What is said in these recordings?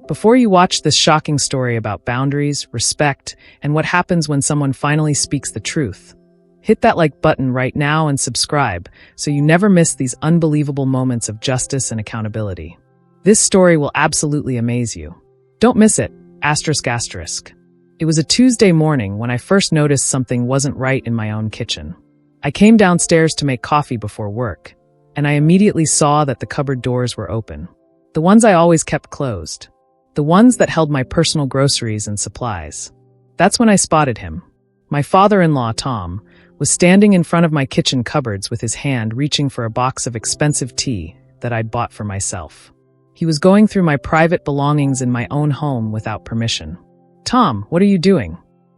Before you watch this shocking story about boundaries, respect, and what happens when someone finally speaks the truth, hit that like button right now and subscribe so you never miss these unbelievable moments of justice and accountability. This story will absolutely amaze you. Don't miss it. ***. It was a Tuesday morning when I first noticed something wasn't right in my own kitchen. I came downstairs to make coffee before work, and I immediately saw that the cupboard doors were open. The ones I always kept closed. The ones that held my personal groceries and supplies. That's when I spotted him. My father-in-law, Tom, was standing in front of my kitchen cupboards with his hand reaching for a box of expensive tea that I'd bought for myself. He was going through my private belongings in my own home without permission. "Tom, what are you doing?"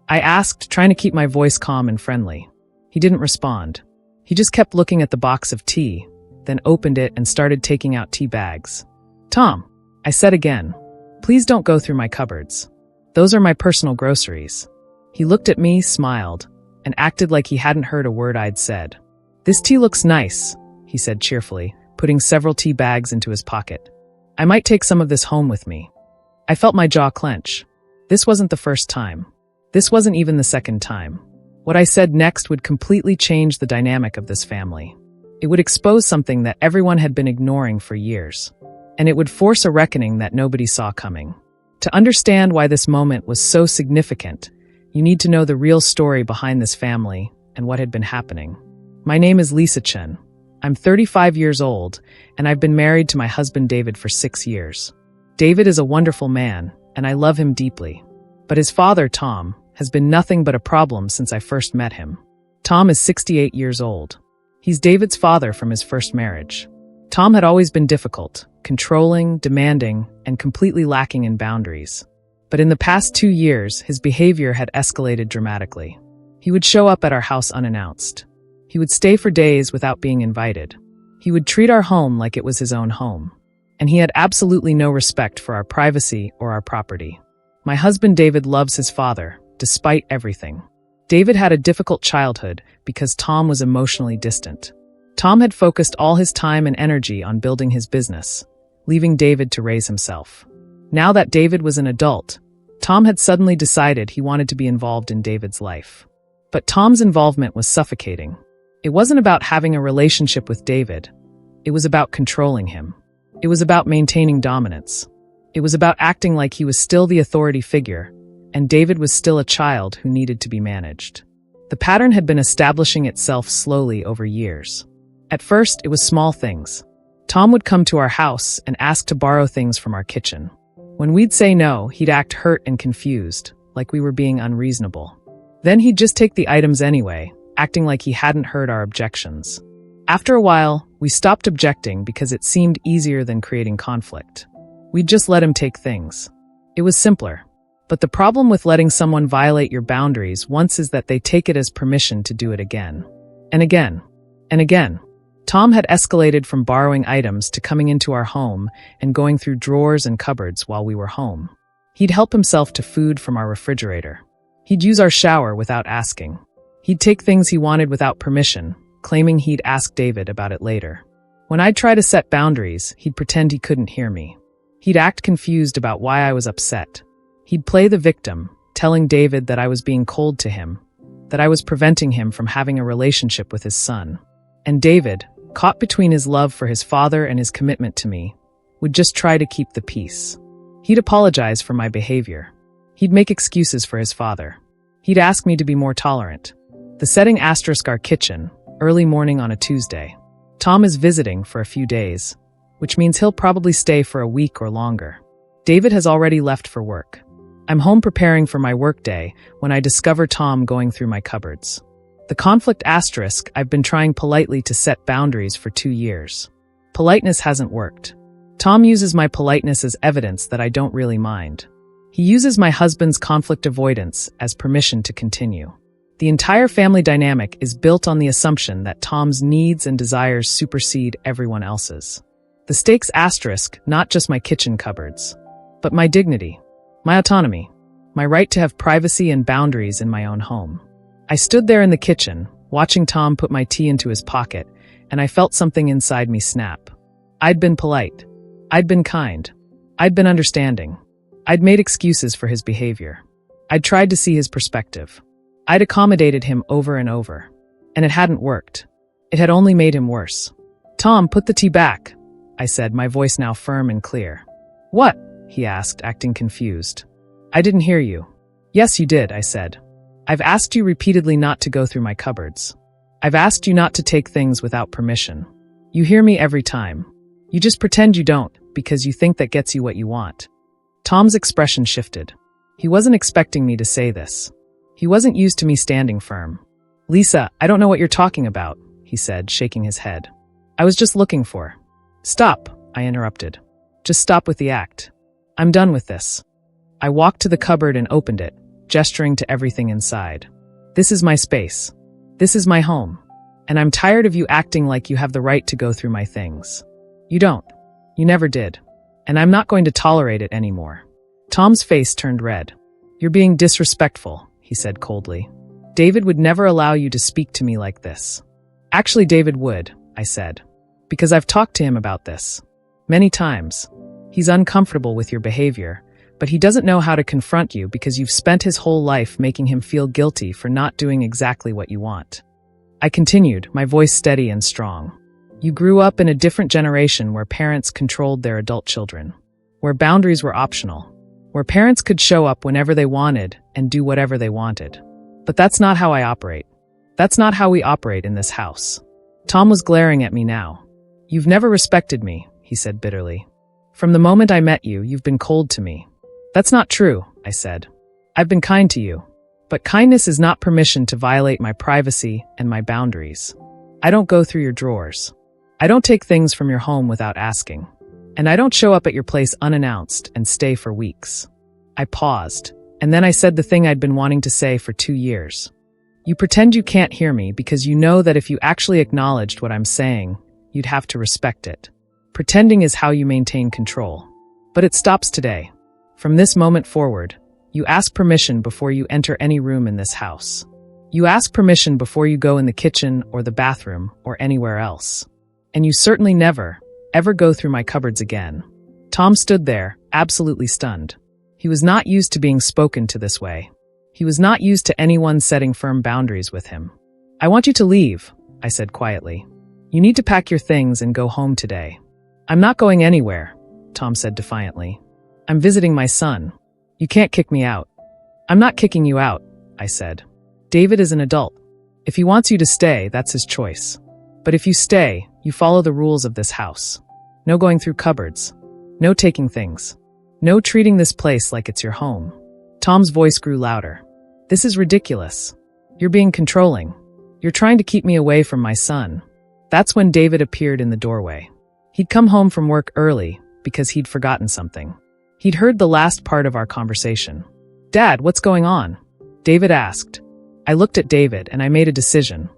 I asked, trying to keep my voice calm and friendly. He didn't respond. He just kept looking at the box of tea, then opened it and started taking out tea bags. "Tom," I said again, "please don't go through my cupboards. Those are my personal groceries." He looked at me, smiled, and acted like he hadn't heard a word I'd said. "This tea looks nice," he said cheerfully, putting several tea bags into his pocket. "I might take some of this home with me." I felt my jaw clench. This wasn't the first time. This wasn't even the second time. What I said next would completely change the dynamic of this family. It would expose something that everyone had been ignoring for years. And it would force a reckoning that nobody saw coming. To understand why this moment was so significant, you need to know the real story behind this family and what had been happening. My name is Lisa Chen. I'm 35 years old, and I've been married to my husband David for 6 years. David is a wonderful man, and I love him deeply. But his father, Tom, has been nothing but a problem since I first met him. Tom is 68 years old. He's David's father from his first marriage. Tom had always been difficult, controlling, demanding, and completely lacking in boundaries. But in the past 2 years, his behavior had escalated dramatically. He would show up at our house unannounced. He would stay for days without being invited. He would treat our home like it was his own home. And he had absolutely no respect for our privacy or our property. My husband David loves his father, despite everything. David had a difficult childhood because Tom was emotionally distant. Tom had focused all his time and energy on building his business, leaving David to raise himself. Now that David was an adult, Tom had suddenly decided he wanted to be involved in David's life. But Tom's involvement was suffocating. It wasn't about having a relationship with David. It was about controlling him. It was about maintaining dominance. It was about acting like he was still the authority figure, and David was still a child who needed to be managed. The pattern had been establishing itself slowly over years. At first, it was small things. Tom would come to our house and ask to borrow things from our kitchen. When we'd say no, he'd act hurt and confused, like we were being unreasonable. Then he'd just take the items anyway, acting like he hadn't heard our objections. After a while, we stopped objecting because it seemed easier than creating conflict. We'd just let him take things. It was simpler. But the problem with letting someone violate your boundaries once is that they take it as permission to do it again. And again. And again. Tom had escalated from borrowing items to coming into our home and going through drawers and cupboards while we were home. He'd help himself to food from our refrigerator. He'd use our shower without asking. He'd take things he wanted without permission, claiming he'd ask David about it later. When I'd try to set boundaries, he'd pretend he couldn't hear me. He'd act confused about why I was upset. He'd play the victim, telling David that I was being cold to him, that I was preventing him from having a relationship with his son. And David, caught between his love for his father and his commitment to me, would just try to keep the peace. He'd apologize for my behavior. He'd make excuses for his father. He'd ask me to be more tolerant. The setting * our kitchen, early morning on a Tuesday. Tom is visiting for a few days, which means he'll probably stay for a week or longer. David has already left for work. I'm home preparing for my workday when I discover Tom going through my cupboards. The conflict * I've been trying politely to set boundaries for 2 years. Politeness hasn't worked. Tom uses my politeness as evidence that I don't really mind. He uses my husband's conflict avoidance as permission to continue. The entire family dynamic is built on the assumption that Tom's needs and desires supersede everyone else's. The stakes * not just my kitchen cupboards, but my dignity, my autonomy, my right to have privacy and boundaries in my own home. I stood there in the kitchen, watching Tom put my tea into his pocket, and I felt something inside me snap. I'd been polite. I'd been kind. I'd been understanding. I'd made excuses for his behavior. I'd tried to see his perspective. I'd accommodated him over and over. And it hadn't worked. It had only made him worse. "Tom, put the tea back," I said, my voice now firm and clear. "What?" he asked, acting confused. "I didn't hear you." "Yes, you did," I said. "I've asked you repeatedly not to go through my cupboards. I've asked you not to take things without permission. You hear me every time. You just pretend you don't, because you think that gets you what you want." Tom's expression shifted. He wasn't expecting me to say this. He wasn't used to me standing firm. "Lisa, I don't know what you're talking about," he said, shaking his head. "I was just looking for—" "Stop," I interrupted. "Just stop with the act. I'm done with this." I walked to the cupboard and opened it, gesturing to everything inside. "This is my space. This is my home. And I'm tired of you acting like you have the right to go through my things. You don't. You never did. And I'm not going to tolerate it anymore." Tom's face turned red. "You're being disrespectful," he said coldly. "David would never allow you to speak to me like this." "Actually, David would," I said. "Because I've talked to him about this. Many times. He's uncomfortable with your behavior, but he doesn't know how to confront you because you've spent his whole life making him feel guilty for not doing exactly what you want." I continued, my voice steady and strong. "You grew up in a different generation where parents controlled their adult children, where boundaries were optional, where parents could show up whenever they wanted and do whatever they wanted. But that's not how I operate. That's not how we operate in this house." Tom was glaring at me now. "You've never respected me," he said bitterly. "From the moment I met you, you've been cold to me." "That's not true," I said. "I've been kind to you. But kindness is not permission to violate my privacy and my boundaries. I don't go through your drawers. I don't take things from your home without asking. And I don't show up at your place unannounced and stay for weeks." I paused, and then I said the thing I'd been wanting to say for 2 years. "You pretend you can't hear me because you know that if you actually acknowledged what I'm saying, you'd have to respect it. Pretending is how you maintain control. But it stops today. From this moment forward, you ask permission before you enter any room in this house. You ask permission before you go in the kitchen or the bathroom or anywhere else. And you certainly never, ever go through my cupboards again." Tom stood there, absolutely stunned. He was not used to being spoken to this way. He was not used to anyone setting firm boundaries with him. "I want you to leave," I said quietly. "You need to pack your things and go home today." "I'm not going anywhere," Tom said defiantly. "I'm visiting my son. You can't kick me out." "I'm not kicking you out," I said. "David is an adult. If he wants you to stay, that's his choice. But if you stay, you follow the rules of this house. No going through cupboards. No taking things. No treating this place like it's your home." Tom's voice grew louder. "This is ridiculous. You're being controlling. You're trying to keep me away from my son." That's when David appeared in the doorway. He'd come home from work early because he'd forgotten something. He'd heard the last part of our conversation. "Dad, what's going on?" David asked. I looked at David and I made a decision.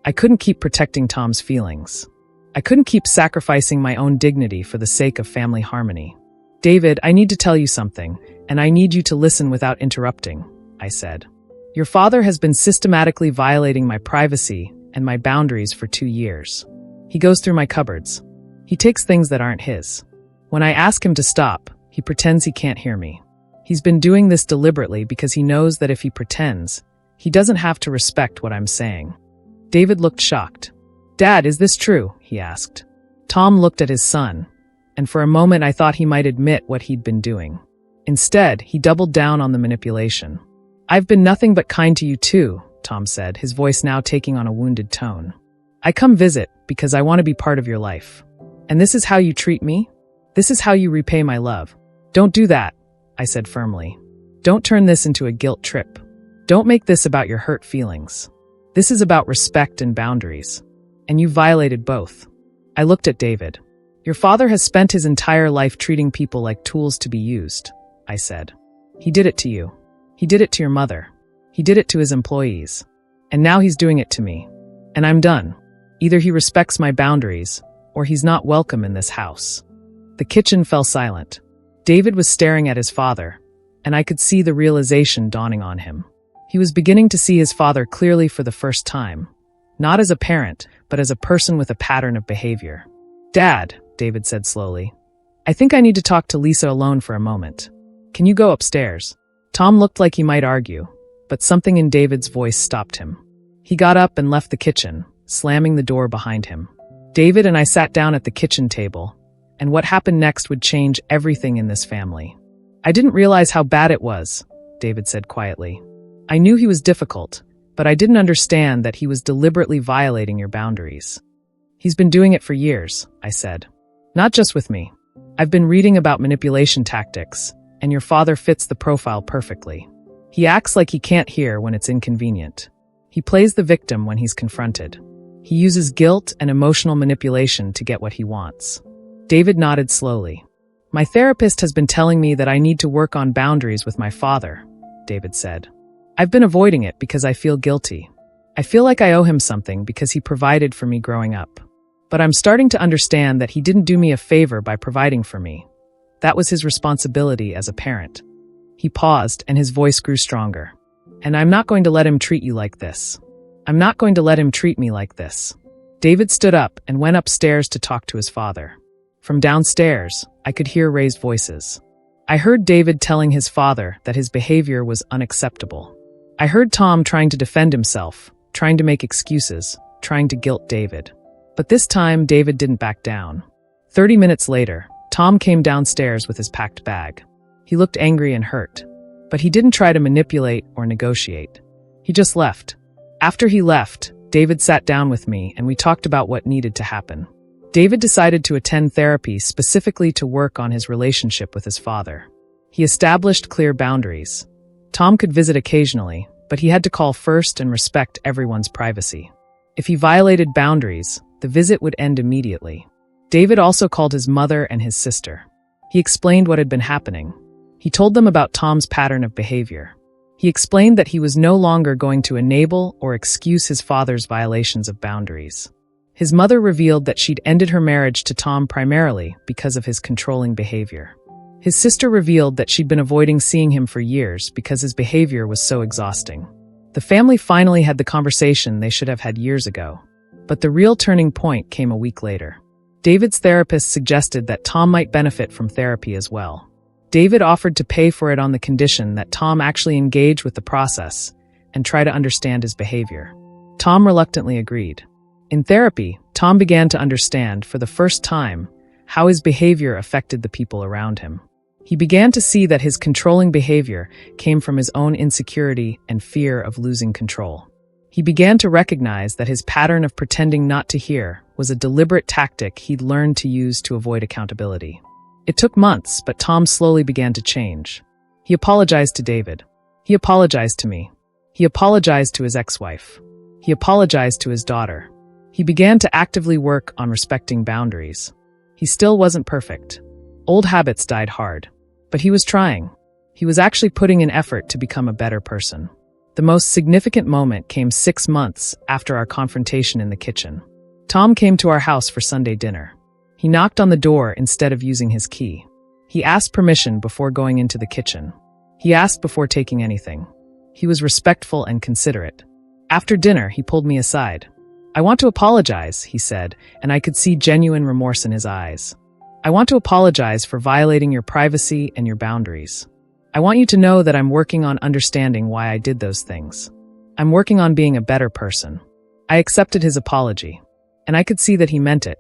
I couldn't keep protecting Tom's feelings. I couldn't keep sacrificing my own dignity for the sake of family harmony. "David, I need to tell you something, and I need you to listen without interrupting," I said. "Your father has been systematically violating my privacy and my boundaries for 2 years. He goes through my cupboards. He takes things that aren't his. When I ask him to stop, he pretends he can't hear me. He's been doing this deliberately because he knows that if he pretends, he doesn't have to respect what I'm saying." David looked shocked. "Dad, is this true?" he asked. Tom looked at his son, and for a moment I thought he might admit what he'd been doing. Instead, he doubled down on the manipulation. "I've been nothing but kind to you too," Tom said, his voice now taking on a wounded tone. "I come visit because I want to be part of your life. And this is how you treat me? This is how you repay my love. Don't do that," I said firmly. "Don't turn this into a guilt trip. Don't make this about your hurt feelings. This is about respect and boundaries. And you violated both." I looked at David. "Your father has spent his entire life treating people like tools to be used," I said. "He did it to you. He did it to your mother. He did it to his employees. And now he's doing it to me. And I'm done. Either he respects my boundaries, or he's not welcome in this house." The kitchen fell silent. David was staring at his father, and I could see the realization dawning on him. He was beginning to see his father clearly for the first time, not as a parent, but as a person with a pattern of behavior. "Dad," David said slowly, "I think I need to talk to Lisa alone for a moment." Can you go upstairs? Tom looked like he might argue, but something in David's voice stopped him. He got up and left the kitchen, slamming the door behind him. David and I sat down at the kitchen table, and what happened next would change everything in this family. I didn't realize how bad it was, David said quietly. I knew he was difficult, but I didn't understand that he was deliberately violating your boundaries. He's been doing it for years, I said. Not just with me. I've been reading about manipulation tactics, and your father fits the profile perfectly. He acts like he can't hear when it's inconvenient. He plays the victim when he's confronted. He uses guilt and emotional manipulation to get what he wants. David nodded slowly. My therapist has been telling me that I need to work on boundaries with my father, David said. I've been avoiding it because I feel guilty. I feel like I owe him something because he provided for me growing up. But I'm starting to understand that he didn't do me a favor by providing for me. That was his responsibility as a parent. He paused, and his voice grew stronger. And I'm not going to let him treat you like this. I'm not going to let him treat me like this. David stood up and went upstairs to talk to his father. From downstairs, I could hear raised voices. I heard David telling his father that his behavior was unacceptable. I heard Tom trying to defend himself, trying to make excuses, trying to guilt David. But this time, David didn't back down. 30 minutes later, Tom came downstairs with his packed bag. He looked angry and hurt, but he didn't try to manipulate or negotiate. He just left. After he left, David sat down with me and we talked about what needed to happen. David decided to attend therapy specifically to work on his relationship with his father. He established clear boundaries. Tom could visit occasionally, but he had to call first and respect everyone's privacy. If he violated boundaries, the visit would end immediately. David also called his mother and his sister. He explained what had been happening. He told them about Tom's pattern of behavior. He explained that he was no longer going to enable or excuse his father's violations of boundaries. His mother revealed that she'd ended her marriage to Tom primarily because of his controlling behavior. His sister revealed that she'd been avoiding seeing him for years because his behavior was so exhausting. The family finally had the conversation they should have had years ago. But the real turning point came a week later. David's therapist suggested that Tom might benefit from therapy as well. David offered to pay for it on the condition that Tom actually engage with the process and try to understand his behavior. Tom reluctantly agreed. In therapy, Tom began to understand, for the first time, how his behavior affected the people around him. He began to see that his controlling behavior came from his own insecurity and fear of losing control. He began to recognize that his pattern of pretending not to hear was a deliberate tactic he'd learned to use to avoid accountability. It took months, but Tom slowly began to change. He apologized to David. He apologized to me. He apologized to his ex-wife. He apologized to his daughter. He began to actively work on respecting boundaries. He still wasn't perfect. Old habits died hard. But he was trying. He was actually putting in effort to become a better person. The most significant moment came 6 months after our confrontation in the kitchen. Tom came to our house for Sunday dinner. He knocked on the door instead of using his key. He asked permission before going into the kitchen. He asked before taking anything. He was respectful and considerate. After dinner, he pulled me aside. I want to apologize, he said, and I could see genuine remorse in his eyes. I want to apologize for violating your privacy and your boundaries. I want you to know that I'm working on understanding why I did those things. I'm working on being a better person. I accepted his apology, and I could see that he meant it.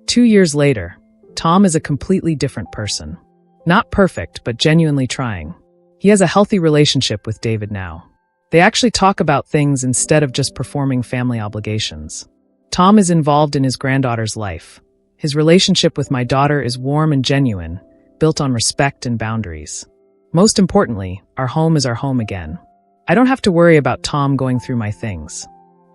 2 years later, Tom is a completely different person. Not perfect, but genuinely trying. He has a healthy relationship with David now. They actually talk about things instead of just performing family obligations. Tom is involved in his granddaughter's life. His relationship with my daughter is warm and genuine, built on respect and boundaries. Most importantly, our home is our home again. I don't have to worry about Tom going through my things.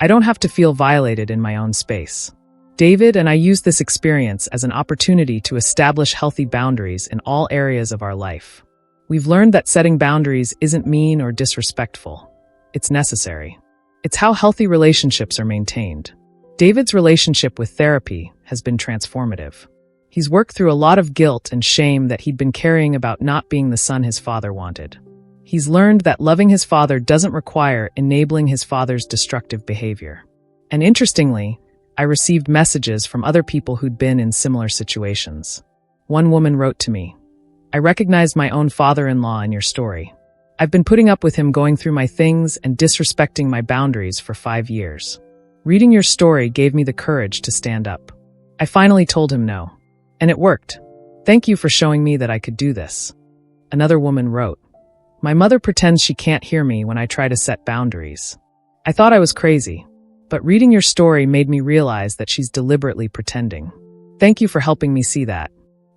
I don't have to feel violated in my own space. David and I use this experience as an opportunity to establish healthy boundaries in all areas of our life. We've learned that setting boundaries isn't mean or disrespectful. It's necessary. It's how healthy relationships are maintained. David's relationship with therapy has been transformative. He's worked through a lot of guilt and shame that he'd been carrying about not being the son his father wanted. He's learned that loving his father doesn't require enabling his father's destructive behavior. And interestingly, I received messages from other people who'd been in similar situations. One woman wrote to me, I recognized my own father-in-law in your story. I've been putting up with him going through my things and disrespecting my boundaries for 5 years. Reading your story gave me the courage to stand up. I finally told him no. And it worked. Thank you for showing me that I could do this. Another woman wrote, my mother pretends she can't hear me when I try to set boundaries. I thought I was crazy, but reading your story made me realize that she's deliberately pretending. Thank you for helping me see that.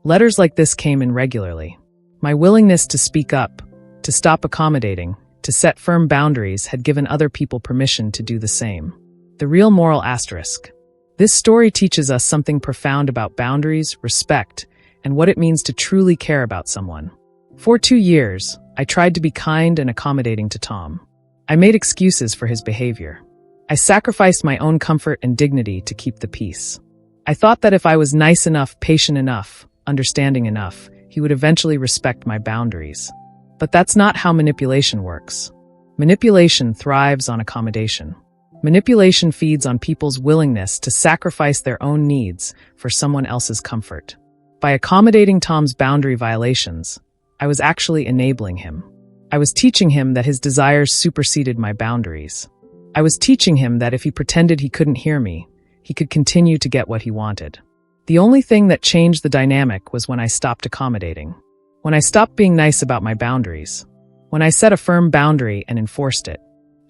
Letters like this came in regularly. My willingness to speak up, to stop accommodating, to set firm boundaries had given other people permission to do the same. The real moral asterisk. This story teaches us something profound about boundaries, respect, and what it means to truly care about someone. For 2 years, I tried to be kind and accommodating to Tom. I made excuses for his behavior. I sacrificed my own comfort and dignity to keep the peace. I thought that if I was nice enough, patient enough, understanding enough, he would eventually respect my boundaries. But that's not how manipulation works. Manipulation thrives on accommodation. Manipulation feeds on people's willingness to sacrifice their own needs for someone else's comfort. By accommodating Tom's boundary violations, I was actually enabling him. I was teaching him that his desires superseded my boundaries. I was teaching him that if he pretended he couldn't hear me, he could continue to get what he wanted. The only thing that changed the dynamic was when I stopped accommodating. When I stopped being nice about my boundaries. When I set a firm boundary and enforced it.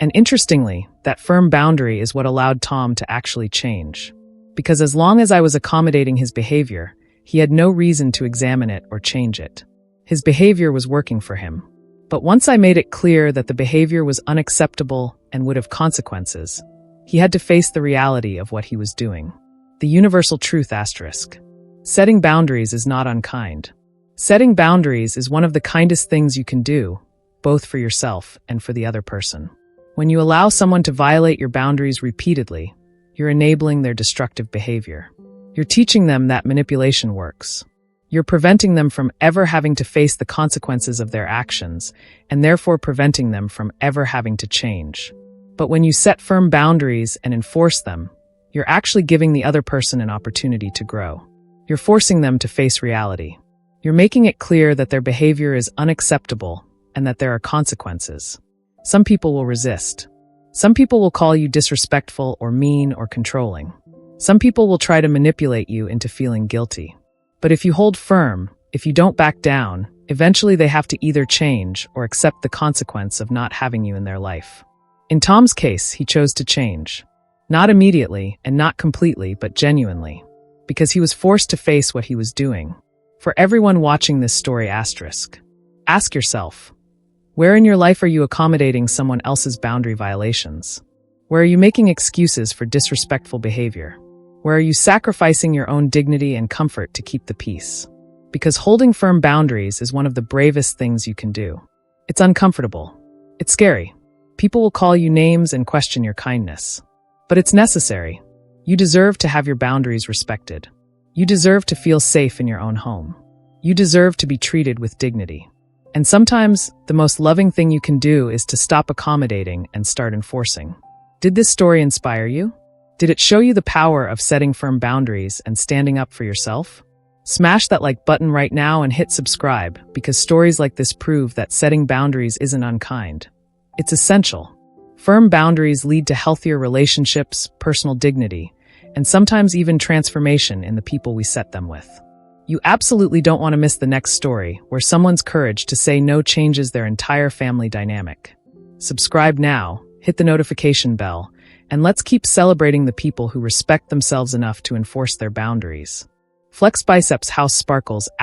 And interestingly, that firm boundary is what allowed Tom to actually change. Because as long as I was accommodating his behavior, he had no reason to examine it or change it. His behavior was working for him. But once I made it clear that the behavior was unacceptable and would have consequences, he had to face the reality of what he was doing. The universal truth asterisk. Setting boundaries is not unkind. Setting boundaries is one of the kindest things you can do, both for yourself and for the other person. When you allow someone to violate your boundaries repeatedly, you're enabling their destructive behavior. You're teaching them that manipulation works. You're preventing them from ever having to face the consequences of their actions, and therefore preventing them from ever having to change. But when you set firm boundaries and enforce them, you're actually giving the other person an opportunity to grow. You're forcing them to face reality. You're making it clear that their behavior is unacceptable and that there are consequences. Some people will resist. Some people will call you disrespectful or mean or controlling. Some people will try to manipulate you into feeling guilty. But if you hold firm, if you don't back down, eventually they have to either change or accept the consequence of not having you in their life. In Tom's case, he chose to change. Not immediately and not completely, but genuinely. Because he was forced to face what he was doing. For everyone watching this story asterisk, ask yourself, where in your life are you accommodating someone else's boundary violations? Where are you making excuses for disrespectful behavior? Where are you sacrificing your own dignity and comfort to keep the peace? Because holding firm boundaries is one of the bravest things you can do. It's uncomfortable. It's scary. People will call you names and question your kindness. But it's necessary. You deserve to have your boundaries respected. You deserve to feel safe in your own home. You deserve to be treated with dignity. And sometimes, the most loving thing you can do is to stop accommodating and start enforcing. Did this story inspire you? Did it show you the power of setting firm boundaries and standing up for yourself? Smash that like button right now and hit subscribe, because stories like this prove that setting boundaries isn't unkind. It's essential. Firm boundaries lead to healthier relationships, personal dignity, and sometimes even transformation in the people we set them with. You absolutely don't want to miss the next story, where someone's courage to say no changes their entire family dynamic. Subscribe now, hit the notification bell, and let's keep celebrating the people who respect themselves enough to enforce their boundaries. Flex Biceps House Sparkles ***.